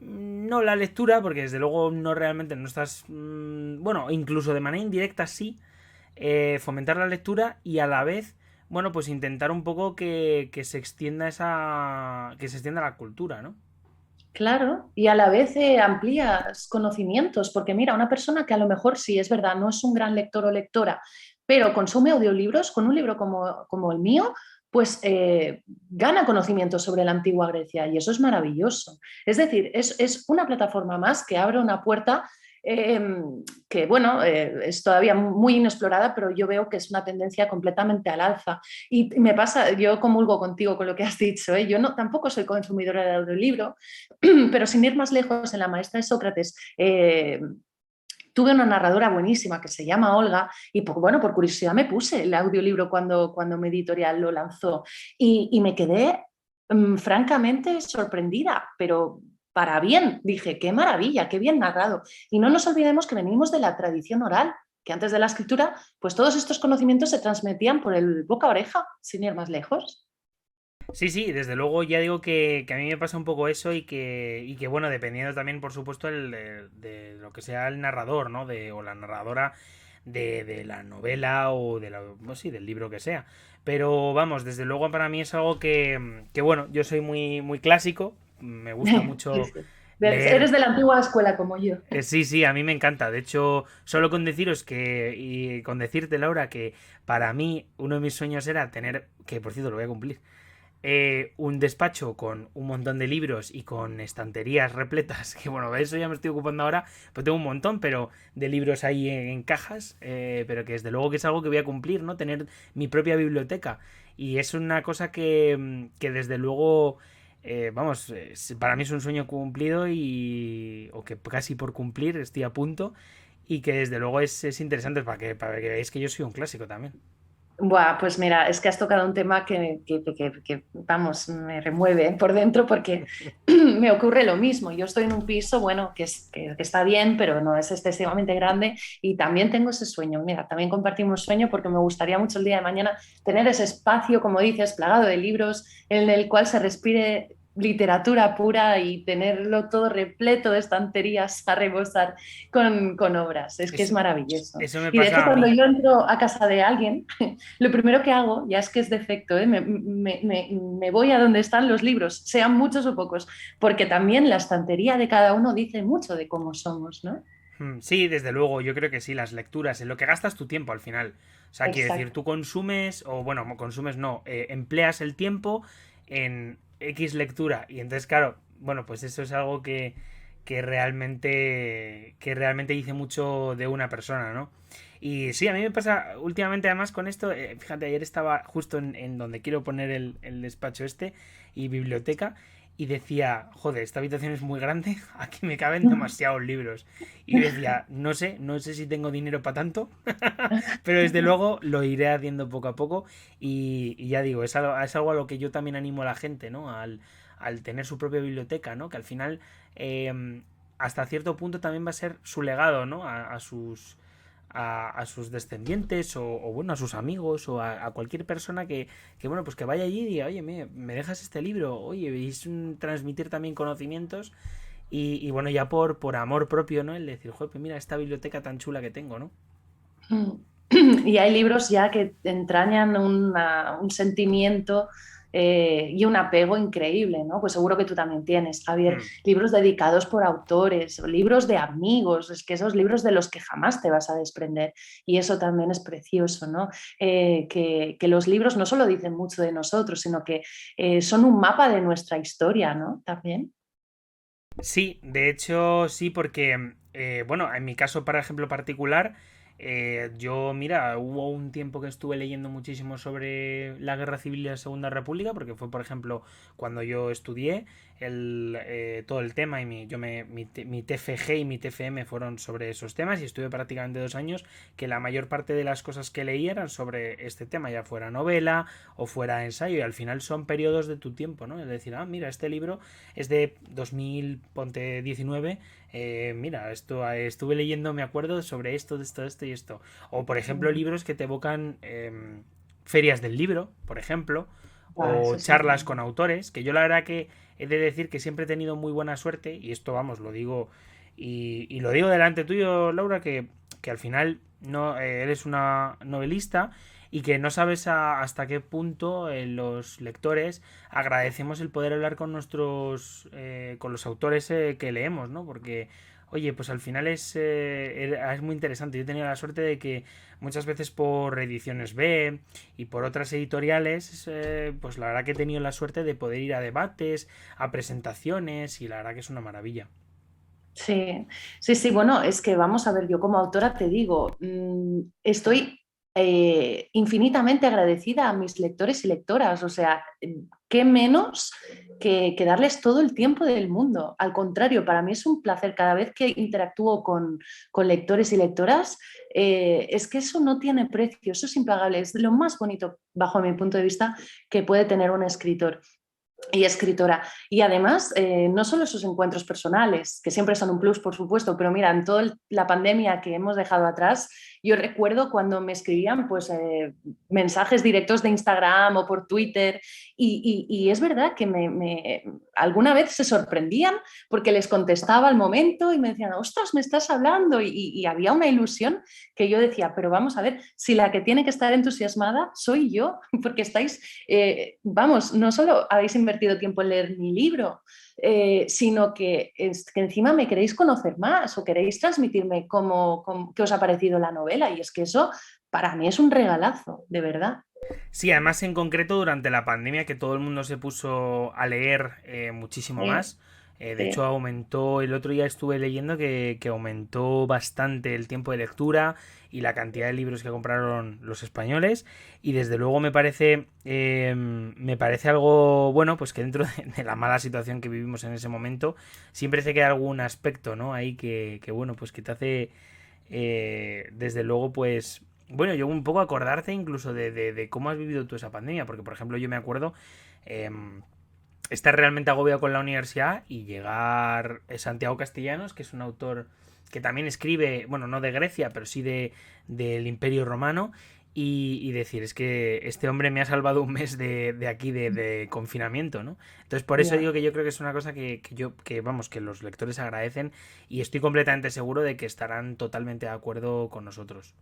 no la lectura, porque desde luego no realmente no estás... bueno, incluso de manera indirecta sí, fomentar la lectura y a la vez, bueno, pues intentar un poco que se extienda que se extienda la cultura, ¿no? Claro, y a la vez amplías conocimientos, porque mira, una persona que a lo mejor sí es verdad, no es un gran lector o lectora, pero consume audiolibros, con un libro como el mío, pues gana conocimientos sobre la antigua Grecia y eso es maravilloso. Es decir, es una plataforma más que abre una puerta eh, que, bueno, es todavía muy inexplorada, pero yo veo que es una tendencia completamente al alza. Y me pasa, yo comulgo contigo con lo que has dicho, ¿eh? Yo no, tampoco soy consumidora de audiolibro, pero sin ir más lejos, en La maestra de Sócrates tuve una narradora buenísima que se llama Olga y bueno, por curiosidad me puse el audiolibro cuando mi editorial lo lanzó y me quedé francamente sorprendida, pero para bien, dije, qué maravilla, qué bien narrado. Y no nos olvidemos que venimos de la tradición oral, que antes de la escritura, pues todos estos conocimientos se transmitían por el boca a oreja, sin ir más lejos. Sí, sí, desde luego ya digo que a mí me pasa un poco eso y que bueno, dependiendo también, por supuesto, de lo que sea el narrador, ¿no? O la narradora de la novela o pues sí, del libro que sea. Pero vamos, desde luego para mí es algo que bueno, yo soy muy, muy clásico, me gusta Sí, mucho sí. Eres leer. de la antigua escuela como yo. Sí, sí, a mí me encanta. De hecho, solo con deciros y con decirte, Laura, que para mí uno de mis sueños era tener, que por cierto lo voy a cumplir, un despacho con un montón de libros y con estanterías repletas, que bueno, de eso ya me estoy ocupando ahora, pues tengo un montón, pero de libros ahí en cajas, pero que desde luego que es algo que voy a cumplir, ¿no? Tener mi propia biblioteca. Y es una cosa que desde luego, vamos, para mí es un sueño cumplido o que casi por cumplir, estoy a punto, y que desde luego es interesante para que veáis que yo soy un clásico también. Buah, pues mira, es que has tocado un tema vamos, me remueve por dentro porque me ocurre lo mismo. Yo estoy en un piso, bueno, que está bien, pero no es excesivamente grande y también tengo ese sueño. Mira, también compartimos sueño porque me gustaría mucho el día de mañana tener ese espacio, como dices, plagado de libros, en el cual se respire literatura pura y tenerlo todo repleto de estanterías a rebosar con obras. Es que es Eso, maravilloso. eso me Y de hecho, pasa a cuando mí. yo entro a casa de alguien, lo primero que hago, ya es que es defecto, ¿eh? Me voy a donde están los libros, sean muchos o pocos, porque también la estantería de cada uno dice mucho de cómo somos, ¿no? Sí, desde luego, yo creo que sí, las lecturas, en lo que gastas tu tiempo al final. O sea, quiere decir, Exacto. tú consumes, o bueno, consumes no, empleas el tiempo en X lectura. Y entonces, claro, bueno, pues eso es algo que realmente dice mucho de una persona, ¿no? Y sí, a mí me pasa últimamente además con esto, fíjate, ayer estaba justo en donde quiero poner el despacho este y biblioteca y decía, joder, esta habitación es muy grande, aquí me caben demasiados libros. Y decía, no sé si tengo dinero para tanto, pero desde luego lo iré haciendo poco a poco y ya digo, es algo a lo que yo también animo a la gente, ¿no? Al tener su propia biblioteca, ¿no? Que al final, hasta cierto punto también va a ser su legado, ¿no? A sus descendientes bueno, a sus amigos o a cualquier persona bueno, pues que vaya allí y diga, oye, me dejas este libro, oye, es transmitir también conocimientos y bueno, ya por amor propio, ¿no? El decir, joder, pues mira esta biblioteca tan chula que tengo, ¿no? Y hay libros ya que entrañan un sentimiento y un apego increíble, ¿no? Pues seguro que tú también tienes, Javier, Hmm. libros dedicados por autores, o libros de amigos, es que esos libros de los que jamás te vas a desprender. Y eso también es precioso, ¿no? Que los libros no solo dicen mucho de nosotros, sino que son un mapa de nuestra historia, ¿no? También. Sí, de hecho sí, porque, bueno, en mi caso, por ejemplo, particular, yo, mira, hubo un tiempo que estuve leyendo muchísimo sobre la Guerra Civil y la Segunda República, porque fue, por ejemplo, cuando yo estudié todo el tema y mi TFG y mi TFM fueron sobre esos temas y estuve prácticamente 2 años que la mayor parte de las cosas que leí eran sobre este tema, ya fuera novela o fuera ensayo, y al final son periodos de tu tiempo, ¿no? Es decir, mira, este libro es de 2019. Mira, esto estuve leyendo, me acuerdo, sobre esto y esto. O, por ejemplo, libros que te evocan ferias del libro, por ejemplo. o Eso es charlas increíble. con autores, que yo la verdad que he de decir que siempre he tenido muy buena suerte, y esto vamos, lo digo, y lo digo delante tuyo, Laura, que al final no eres una novelista y que no sabes hasta qué punto los lectores agradecemos el poder hablar con con los autores que leemos, ¿no? Porque, oye, pues al final es muy interesante. Yo he tenido la suerte de que muchas veces por ediciones B y por otras editoriales, pues la verdad que he tenido la suerte de poder ir a debates, a presentaciones, y la verdad que es una maravilla. Sí, sí, sí, bueno, es que vamos a ver, yo como autora te digo, estoy infinitamente agradecida a mis lectores y lectoras, o sea, qué menos que darles todo el tiempo del mundo. Al contrario, para mí es un placer cada vez que interactúo con lectores y lectoras, es que eso no tiene precio, eso es impagable, es lo más bonito, bajo mi punto de vista, que puede tener un escritor y escritora. Y además, no solo esos encuentros personales, que siempre son un plus, por supuesto, pero mira, en toda la pandemia que hemos dejado atrás, yo recuerdo cuando me escribían pues, mensajes directos de Instagram o por Twitter y es verdad que alguna vez se sorprendían porque les contestaba al momento y me decían, ostras, me estás hablando y había una ilusión que yo decía, pero vamos a ver, si la que tiene que estar entusiasmada soy yo, porque estáis, vamos, no solo habéis invertido tiempo en leer mi libro, sino que encima me queréis conocer más o queréis transmitirme qué os ha parecido la novela. Y es que eso para mí es un regalazo, de verdad. Sí, además en concreto durante la pandemia que todo el mundo se puso a leer muchísimo Sí, más. De hecho, sí. aumentó, el otro día estuve leyendo que aumentó bastante el tiempo de lectura y la cantidad de libros que compraron los españoles. Y desde luego me parece algo bueno, pues que dentro de la mala situación que vivimos en ese momento, siempre se queda algún aspecto, ¿no? Ahí bueno, pues que te hace, desde luego, pues bueno, yo un poco acordarte incluso de cómo has vivido tú esa pandemia, porque por ejemplo yo me acuerdo eh, estar realmente agobiado con la universidad y llegar Santiago Castellanos, que es un autor que también escribe, bueno, no de Grecia, pero sí del Imperio Romano, y decir, es que este hombre me ha salvado un mes de aquí de confinamiento, ¿no? Entonces, por eso Ya. digo que yo creo que es una cosa vamos, que los lectores agradecen, y estoy completamente seguro de que estarán totalmente de acuerdo con nosotros.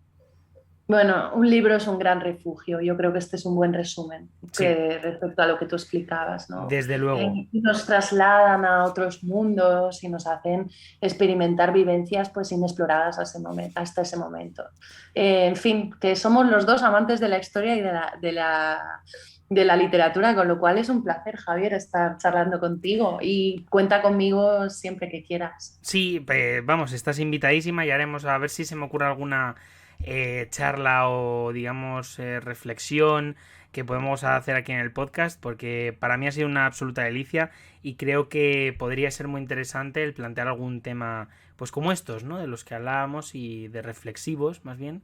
Bueno, un libro es un gran refugio. Yo creo que este es un buen resumen Sí, respecto a lo que tú explicabas, ¿no? desde luego. Nos trasladan a otros mundos y nos hacen experimentar vivencias pues inexploradas hasta ese momento. En fin, que somos los dos amantes de la historia y de la literatura, con lo cual es un placer, Javier, estar charlando contigo y cuenta conmigo siempre que quieras. Sí, vamos, estás invitadísima y haremos a ver si se me ocurre alguna charla o, digamos, reflexión que podemos hacer aquí en el podcast, porque para mí ha sido una absoluta delicia y creo que podría ser muy interesante el plantear algún tema, pues como estos, ¿no? De los que hablábamos y de reflexivos, más bien,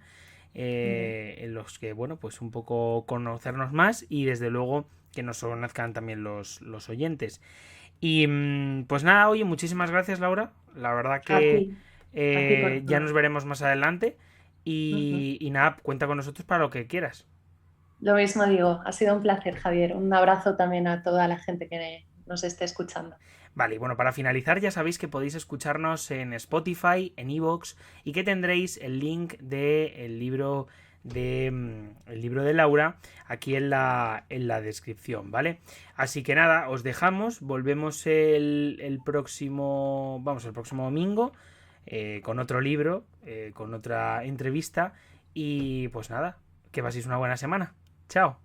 en los que, bueno, pues un poco conocernos más y desde luego que nos conozcan también los oyentes. Y pues nada, oye, muchísimas gracias, Laura. La verdad que A ti por ya todo. nos veremos más adelante. Ujú. Y nada, cuenta con nosotros para lo que quieras. Lo mismo digo, ha sido un placer, Javier. Un abrazo también a toda la gente que nos esté escuchando. Vale, y bueno, para finalizar ya sabéis que podéis escucharnos en Spotify, en Evox, y que tendréis el link del libro el libro de Laura aquí en la descripción, ¿vale? Así que nada, os dejamos, volvemos el próximo, vamos, el próximo domingo con otro libro, con otra entrevista, y pues nada, que paséis una buena semana. Chao.